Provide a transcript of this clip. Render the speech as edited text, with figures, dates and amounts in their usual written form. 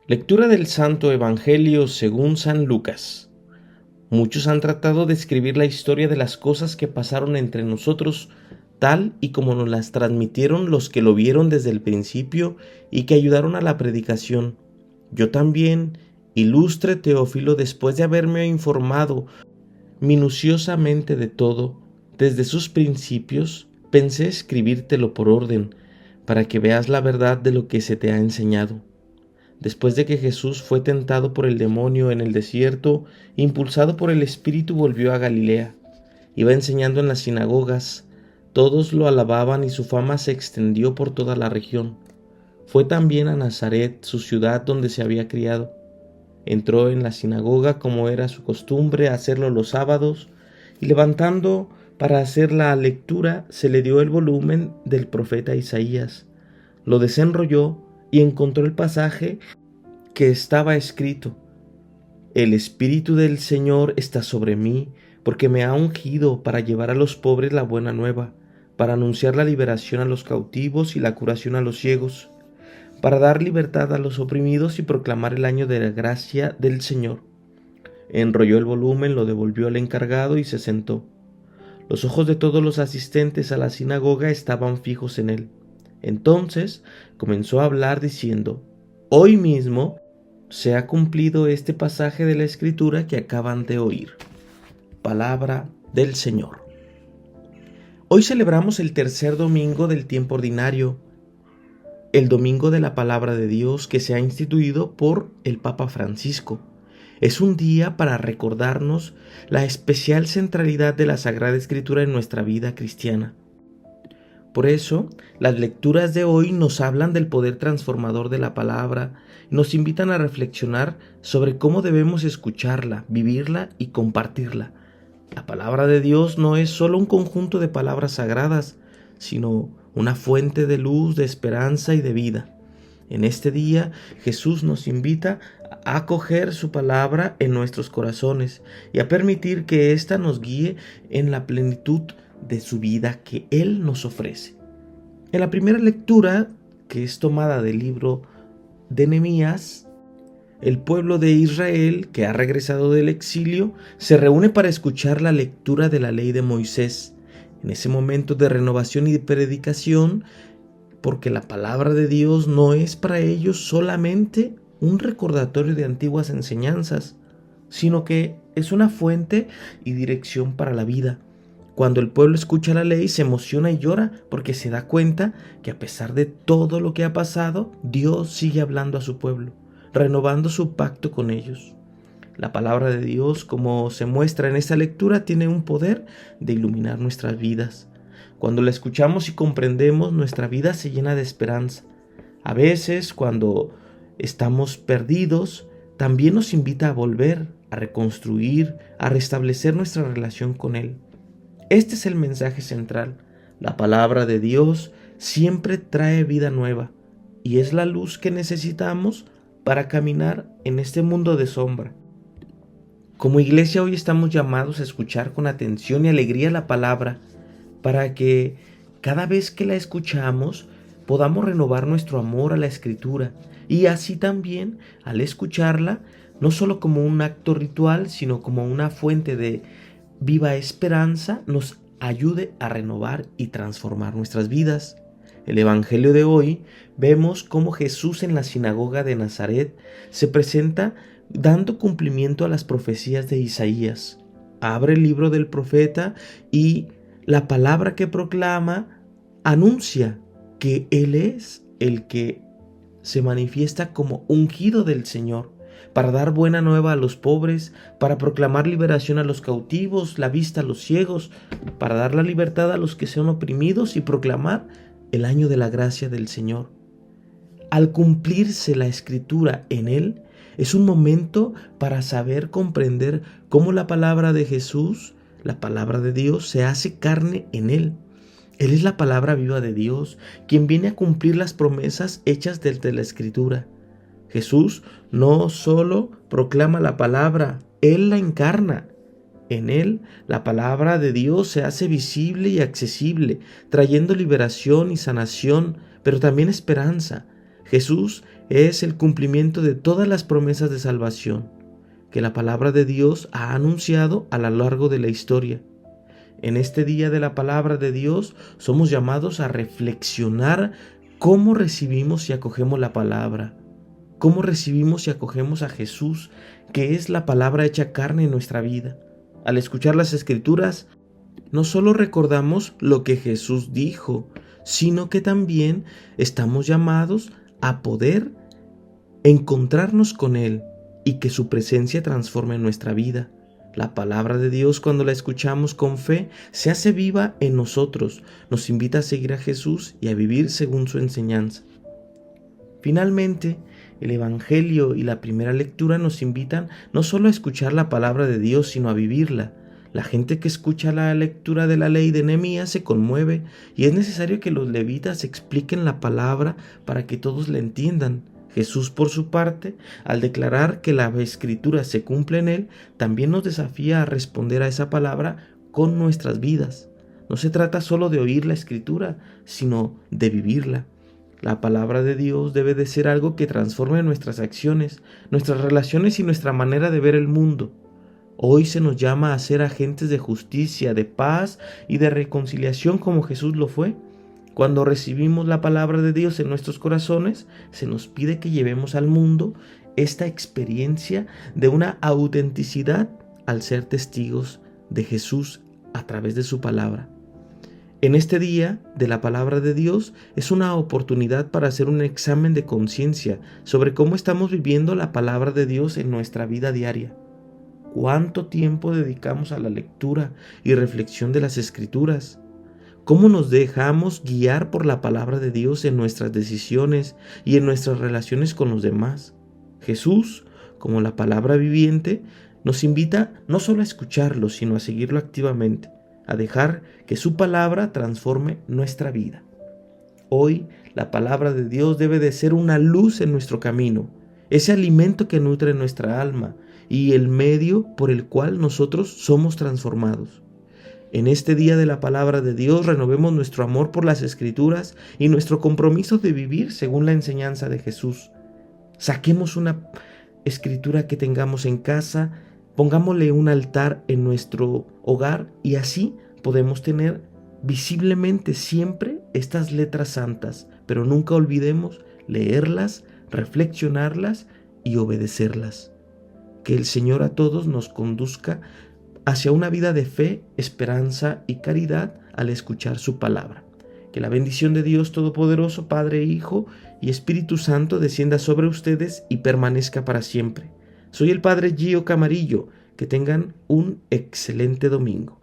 Lectura del Santo Evangelio según San Lucas. Muchos han tratado de escribir la historia de las cosas que pasaron entre nosotros, tal y como nos las transmitieron los que lo vieron desde el principio y que ayudaron a la predicación. Yo también, ilustre Teófilo, después de haberme informado minuciosamente de todo, desde sus principios, pensé escribírtelo por orden, para que veas la verdad de lo que se te ha enseñado. Después de que Jesús fue tentado por el demonio en el desierto, impulsado por el Espíritu volvió a Galilea. Iba enseñando en las sinagogas, todos lo alababan y su fama se extendió por toda la región. Fue también a Nazaret, su ciudad donde se había criado. Entró en la sinagoga como era su costumbre hacerlo los sábados, y levantando para hacer la lectura se le dio el volumen del profeta Isaías. Lo desenrolló y encontró el pasaje que estaba escrito: El Espíritu del Señor está sobre mí, porque me ha ungido para llevar a los pobres la buena nueva, para anunciar la liberación a los cautivos y la curación a los ciegos, para dar libertad a los oprimidos y proclamar el año de la gracia del Señor. Enrolló el volumen, lo devolvió al encargado y se sentó. Los ojos de todos los asistentes a la sinagoga estaban fijos en él. Entonces comenzó a hablar diciendo: Hoy mismo se ha cumplido este pasaje de la Escritura que acaban de oír. Palabra del Señor. Hoy celebramos el tercer domingo del tiempo ordinario, el domingo de la palabra de Dios que se ha instituido por el Papa Francisco. Es un día para recordarnos la especial centralidad de la Sagrada Escritura en nuestra vida cristiana. Por eso, las lecturas de hoy nos hablan del poder transformador de la palabra, nos invitan a reflexionar sobre cómo debemos escucharla, vivirla y compartirla. La palabra de Dios no es solo un conjunto de palabras sagradas, sino una fuente de luz, de esperanza y de vida. En este día, Jesús nos invita a acoger su palabra en nuestros corazones y a permitir que ésta nos guíe en la plenitud de su vida que Él nos ofrece. En la primera lectura, que es tomada del libro de Nehemías, el pueblo de Israel, que ha regresado del exilio, se reúne para escuchar la lectura de la ley de Moisés. En ese momento de renovación y de predicación, porque la palabra de Dios no es para ellos solamente un recordatorio de antiguas enseñanzas, sino que es una fuente y dirección para la vida. Cuando el pueblo escucha la ley, se emociona y llora porque se da cuenta que a pesar de todo lo que ha pasado, Dios sigue hablando a su pueblo, renovando su pacto con ellos. La palabra de Dios, como se muestra en esta lectura, tiene un poder de iluminar nuestras vidas. Cuando la escuchamos y comprendemos, nuestra vida se llena de esperanza. A veces, cuando estamos perdidos, también nos invita a volver, a reconstruir, a restablecer nuestra relación con Él. Este es el mensaje central. La palabra de Dios siempre trae vida nueva y es la luz que necesitamos para caminar en este mundo de sombra. Como iglesia hoy estamos llamados a escuchar con atención y alegría la palabra para que cada vez que la escuchamos podamos renovar nuestro amor a la Escritura y así también al escucharla no solo como un acto ritual sino como una fuente de viva esperanza nos ayude a renovar y transformar nuestras vidas. El Evangelio de hoy vemos cómo Jesús en la sinagoga de Nazaret se presenta dando cumplimiento a las profecías de Isaías. Abre el libro del profeta y la palabra que proclama anuncia que Él es el que se manifiesta como ungido del Señor, para dar buena nueva a los pobres, para proclamar liberación a los cautivos, la vista a los ciegos, para dar la libertad a los que sean oprimidos y proclamar el año de la gracia del Señor. Al cumplirse la Escritura en Él, es un momento para saber comprender cómo la palabra de Jesús, la palabra de Dios, se hace carne en Él. Él es la palabra viva de Dios, quien viene a cumplir las promesas hechas desde la Escritura. Jesús no solo proclama la palabra, Él la encarna. En Él, la palabra de Dios se hace visible y accesible, trayendo liberación y sanación, pero también esperanza. Jesús es el cumplimiento de todas las promesas de salvación que la palabra de Dios ha anunciado a lo largo de la historia. En este día de la palabra de Dios somos llamados a reflexionar cómo recibimos y acogemos la palabra, cómo recibimos y acogemos a Jesús, que es la palabra hecha carne en nuestra vida. Al escuchar las Escrituras, no solo recordamos lo que Jesús dijo, sino que también estamos llamados a poder encontrarnos con Él y que su presencia transforme nuestra vida. La palabra de Dios, cuando la escuchamos con fe, se hace viva en nosotros, nos invita a seguir a Jesús y a vivir según su enseñanza. Finalmente, el Evangelio y la primera lectura nos invitan no solo a escuchar la palabra de Dios, sino a vivirla. La gente que escucha la lectura de la ley de Nehemías se conmueve y es necesario que los levitas expliquen la palabra para que todos la entiendan. Jesús, por su parte, al declarar que la Escritura se cumple en Él, también nos desafía a responder a esa palabra con nuestras vidas. No se trata solo de oír la Escritura, sino de vivirla. La palabra de Dios debe de ser algo que transforme nuestras acciones, nuestras relaciones y nuestra manera de ver el mundo. Hoy se nos llama a ser agentes de justicia, de paz y de reconciliación como Jesús lo fue. Cuando recibimos la palabra de Dios en nuestros corazones, se nos pide que llevemos al mundo esta experiencia de una autenticidad al ser testigos de Jesús a través de su palabra. En este día de la palabra de Dios es una oportunidad para hacer un examen de conciencia sobre cómo estamos viviendo la palabra de Dios en nuestra vida diaria. ¿Cuánto tiempo dedicamos a la lectura y reflexión de las Escrituras? ¿Cómo nos dejamos guiar por la palabra de Dios en nuestras decisiones y en nuestras relaciones con los demás? Jesús, como la palabra viviente, nos invita no solo a escucharlo, sino a seguirlo activamente, a dejar que su palabra transforme nuestra vida. Hoy, la palabra de Dios debe de ser una luz en nuestro camino, ese alimento que nutre nuestra alma y el medio por el cual nosotros somos transformados. En este día de la palabra de Dios renovemos nuestro amor por las Escrituras y nuestro compromiso de vivir según la enseñanza de Jesús. Saquemos una escritura que tengamos en casa, pongámosle un altar en nuestro hogar y así podemos tener visiblemente siempre estas letras santas, pero nunca olvidemos leerlas, reflexionarlas y obedecerlas. Que el Señor a todos nos conduzca hacia una vida de fe, esperanza y caridad al escuchar su palabra. Que la bendición de Dios Todopoderoso, Padre, Hijo y Espíritu Santo descienda sobre ustedes y permanezca para siempre. Soy el Padre Gio Camarillo. Que tengan un excelente domingo.